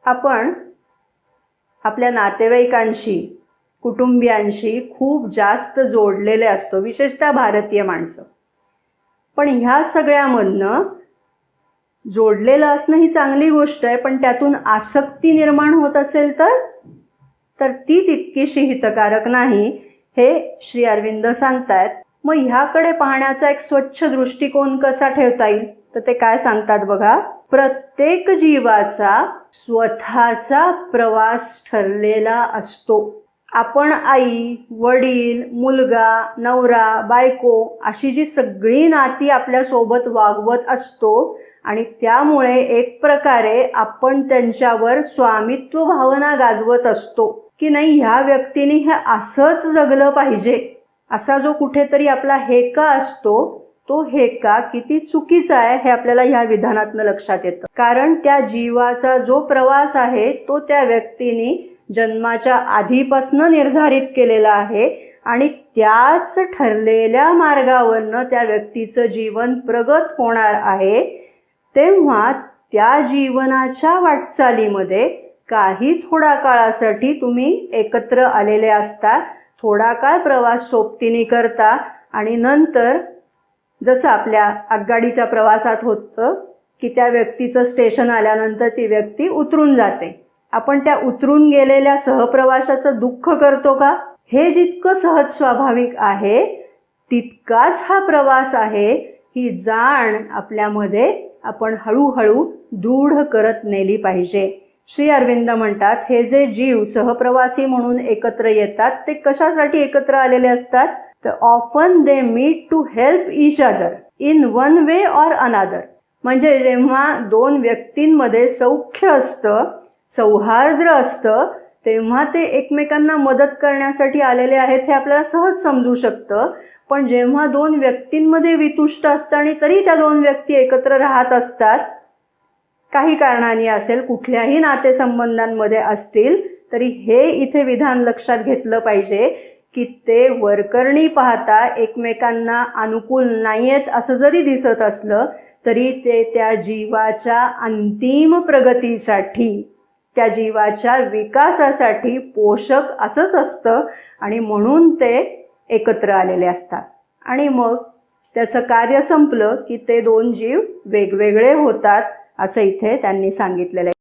आपण आपल्या नातेवाईकांशी, कुटुंबियांशी खूप जास्त जोडलेले असतो, विशेषतः भारतीय माणसं. पण ह्या सगळ्यामधनं जोडलेलं असणं ही चांगली गोष्ट आहे, पण त्यातून आसक्ती निर्माण होत असेल तर ती तितकीशी हितकारक नाही, हे श्री अरविंद सांगतायत. मग ह्याकडे पाहण्याचा एक स्वच्छ दृष्टिकोन कसा ठेवता येईल, तर ते काय सांगतात बघा. प्रत्येक जीवाचा स्वतःचा प्रवास ठरलेला असतो. आपण आई, वडील, मुलगा, नवरा, बायको अशी जी सगळी नाती आपल्या सोबत वागवत असतो आणि त्यामुळे एक प्रकारे आपण त्यांच्यावर स्वामित्व भावना गाजवत असतो की नाही, ह्या व्यक्तीने हे असंच जगलं पाहिजे, असा जो कुठेतरी आपला हेका असतो, तो हेका किती चुकीचा आहे हे आपल्याला ह्या विधानातनं लक्षात येतं. कारण त्या जीवाचा जो प्रवास आहे तो त्या व्यक्तीने जन्माच्या आधीपासून निर्धारित केलेला आहे आणि त्याच ठरलेल्या मार्गावरनं त्या व्यक्तीचं जीवन प्रगत होणार आहे. तेव्हा त्या जीवनाच्या वाटचालीमध्ये काही थोडा काळासाठी तुम्ही एकत्र आलेले असता, थोडा काळ प्रवास सोबतीने करता आणि नंतर जसं आपल्या आगगाडीच्या प्रवासात होतं की त्या व्यक्तीचं स्टेशन आल्यानंतर ती व्यक्ती उतरून जाते, आपण त्या उतरून गेलेल्या सहप्रवासाचं दुःख करतो का? हे जितकं सहज स्वाभाविक आहे तितकाच हा प्रवास आहे. ही जाण आपल्यामध्ये आपण हळूहळू दृढ करत नेली पाहिजे. श्री अरविंद म्हणतात, हे जे जीव सहप्रवासी म्हणून एकत्र येतात ते कशासाठी एकत्र आलेले असतात, तर often they meet to help each other in one way or another. म्हणजे जेव्हा दोन व्यक्तींमध्ये सौख्य असतं, सौहार्द असतं, तेव्हा ते एकमेकांना मदत करण्यासाठी आलेले आहेत हे आपल्याला सहज समजू शकतं. पण जेव्हा दोन व्यक्तींमध्ये वितुष्ट असतं आणि तरी त्या दोन व्यक्ती एकत्र राहत असतात, काही कारणाने असेल, कुठल्याही नातेसंबंधांमध्ये असतील, तरी हे इथे विधान लक्षात घेतलं पाहिजे की ते वरकरणी पाहता एकमेकांना अनुकूल नाहीयेत असं जरी दिसत असलं तरी ते त्या जीवाच्या अंतिम प्रगतीसाठी, त्या जीवाच्या विकासासाठी पोषक असंच असतं आणि म्हणून ते एकत्र आलेले असतात. आणि मग त्याचं कार्य संपलं की ते दोन जीव वेगवेगळे होतात असं इथे त्यांनी सांगितलेलं आहे.